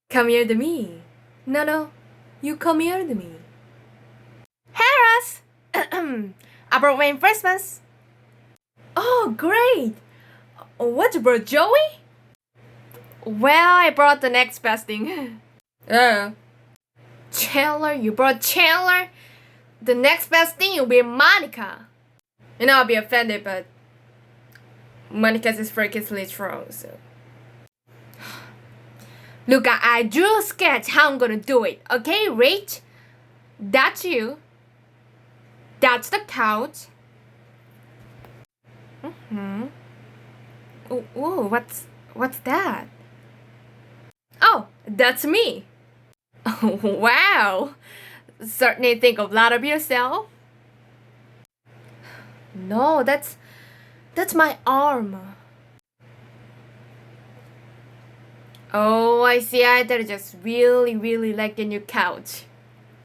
Come here to me. No, you come here to me. Harris! I brought reinforcements. Oh, great! What you brought, Joey? Well, I brought the next best thing. Chandler, you brought Chandler? The next best thing will be Monica. And I'll be offended, but Monica's is freakishly strong, so. Look, I drew a sketch how I'm gonna do it. Okay, Rach? That's you. That's the couch. Ooh, what's that? Oh, that's me. Wow. Certainly think a lot of yourself. No, that's my arm. Oh, I see. I just really like the new couch.